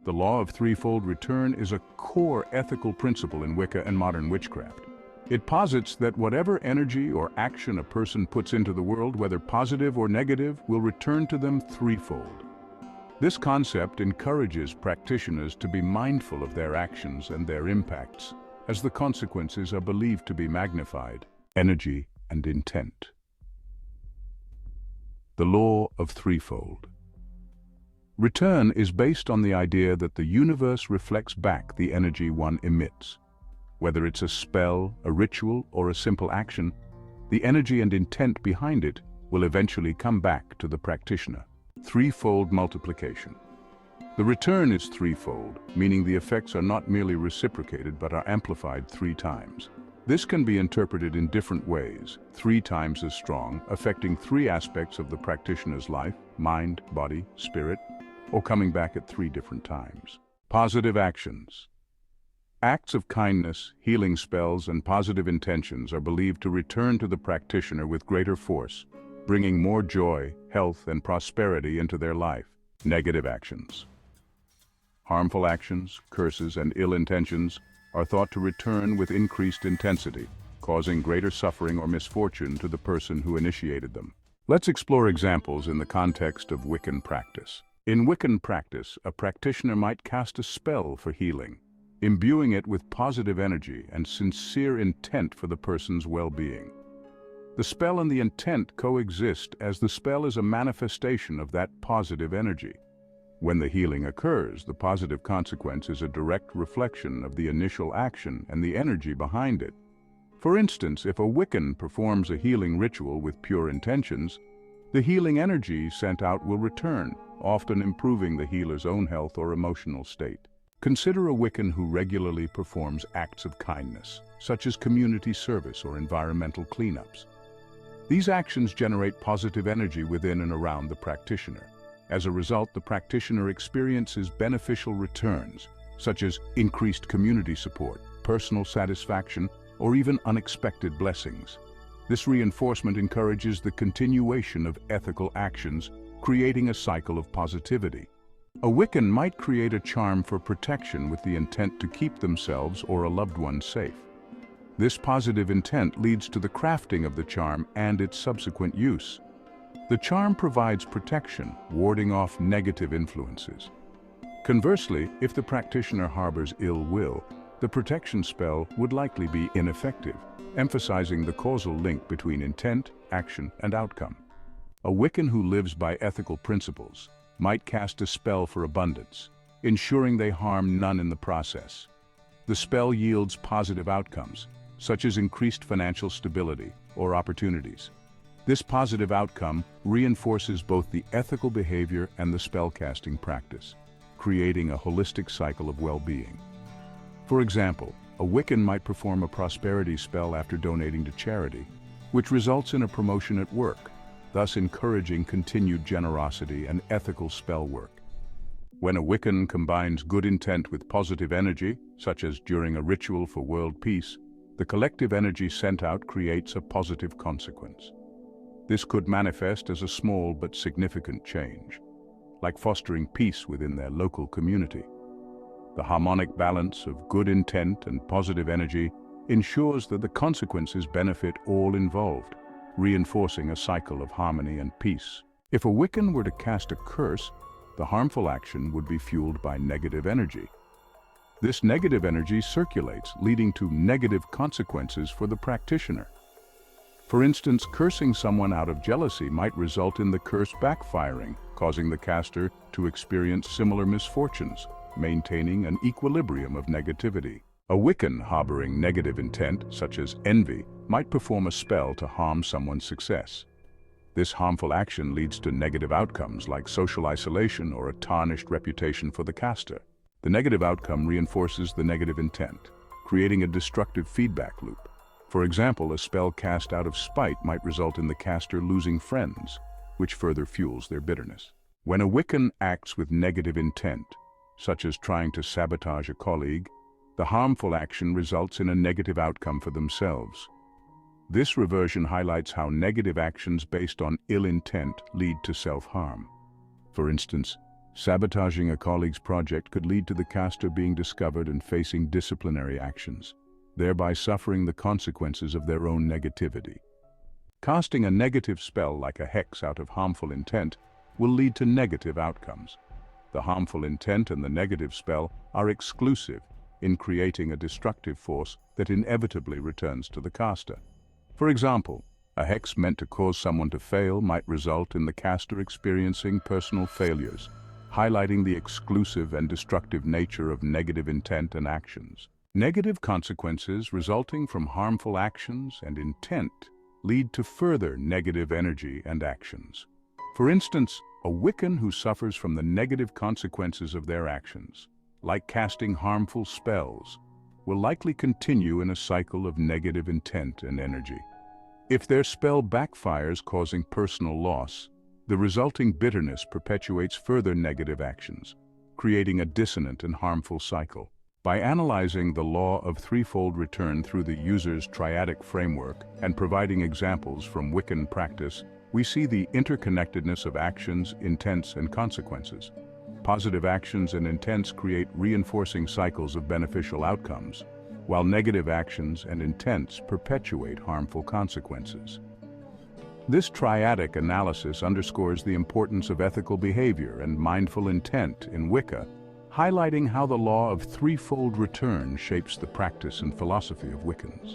The law of threefold return is a core ethical principle in Wicca and modern witchcraft. It posits that whatever energy or action a person puts into the world, whether positive or negative, will return to them threefold. This concept encourages practitioners to be mindful of their actions and their impacts, as the consequences are believed to be magnified, energy and intent. The law of threefold return is based on the idea that the universe reflects back the energy one emits. Whether it's a spell, a ritual, or a simple action, the energy and intent behind it will eventually come back to the practitioner. Threefold multiplication. The return is threefold, meaning the effects are not merely reciprocated but are amplified 3 times. This can be interpreted in different ways, 3 times as strong, affecting 3 aspects of the practitioner's life, mind, body, spirit, or coming back at 3 different times. Positive actions. Acts of kindness, healing spells, and positive intentions are believed to return to the practitioner with greater force, bringing more joy, health, and prosperity into their life. Negative actions. Harmful actions, curses, and ill intentions are thought to return with increased intensity, causing greater suffering or misfortune to the person who initiated them. Let's explore examples in the context of Wiccan practice. In Wiccan practice, a practitioner might cast a spell for healing, imbuing it with positive energy and sincere intent for the person's well-being. The spell and the intent coexist, as the spell is a manifestation of that positive energy. When the healing occurs, the positive consequence is a direct reflection of the initial action and the energy behind it. For instance, if a Wiccan performs a healing ritual with pure intentions, the healing energy sent out will return, often improving the healer's own health or emotional state. Consider a Wiccan who regularly performs acts of kindness, such as community service or environmental cleanups. These actions generate positive energy within and around the practitioner. As a result, the practitioner experiences beneficial returns, such as increased community support, personal satisfaction, or even unexpected blessings. This reinforcement encourages the continuation of ethical actions, creating a cycle of positivity. A Wiccan might create a charm for protection with the intent to keep themselves or a loved one safe. This positive intent leads to the crafting of the charm and its subsequent use. The charm provides protection, warding off negative influences. Conversely, if the practitioner harbors ill will, the protection spell would likely be ineffective, emphasizing the causal link between intent, action, and outcome. A Wiccan who lives by ethical principles might cast a spell for abundance, ensuring they harm none in the process. The spell yields positive outcomes, such as increased financial stability or opportunities. This positive outcome reinforces both the ethical behavior and the spellcasting practice, creating a holistic cycle of well-being. For example, a Wiccan might perform a prosperity spell after donating to charity, which results in a promotion at work, thus encouraging continued generosity and ethical spell work. When a Wiccan combines good intent with positive energy, such as during a ritual for world peace, the collective energy sent out creates a positive consequence. This could manifest as a small but significant change, like fostering peace within their local community. The harmonic balance of good intent and positive energy ensures that the consequences benefit all involved, reinforcing a cycle of harmony and peace. If a Wiccan were to cast a curse, the harmful action would be fueled by negative energy. This negative energy circulates, leading to negative consequences for the practitioner. For instance, cursing someone out of jealousy might result in the curse backfiring, causing the caster to experience similar misfortunes, maintaining an equilibrium of negativity. A Wiccan harboring negative intent, such as envy, might perform a spell to harm someone's success. This harmful action leads to negative outcomes like social isolation or a tarnished reputation for the caster. The negative outcome reinforces the negative intent, creating a destructive feedback loop. For example, a spell cast out of spite might result in the caster losing friends, which further fuels their bitterness. When a Wiccan acts with negative intent, such as trying to sabotage a colleague, the harmful action results in a negative outcome for themselves. This reversion highlights how negative actions based on ill intent lead to self-harm. For instance, Sabotaging a colleague's project could lead to the caster being discovered and facing disciplinary actions, thereby suffering the consequences of their own negativity. Casting a negative spell like a hex out of harmful intent will lead to negative outcomes. The harmful intent and the negative spell are exclusive in creating a destructive force that inevitably returns to the caster. For example, a hex meant to cause someone to fail might result in the caster experiencing personal failures, highlighting the exclusive and destructive nature of negative intent and actions. Negative consequences resulting from harmful actions and intent lead to further negative energy and actions. For instance, a Wiccan who suffers from the negative consequences of their actions, like casting harmful spells, will likely continue in a cycle of negative intent and energy. If their spell backfires, causing personal loss, the resulting bitterness perpetuates further negative actions, creating a dissonant and harmful cycle. By analyzing the law of threefold return through the user's triadic framework and providing examples from Wiccan practice, we see the interconnectedness of actions, intents, and consequences. Positive actions and intents create reinforcing cycles of beneficial outcomes, while negative actions and intents perpetuate harmful consequences. This triadic analysis underscores the importance of ethical behavior and mindful intent in Wicca, highlighting how the law of threefold return shapes the practice and philosophy of Wiccans.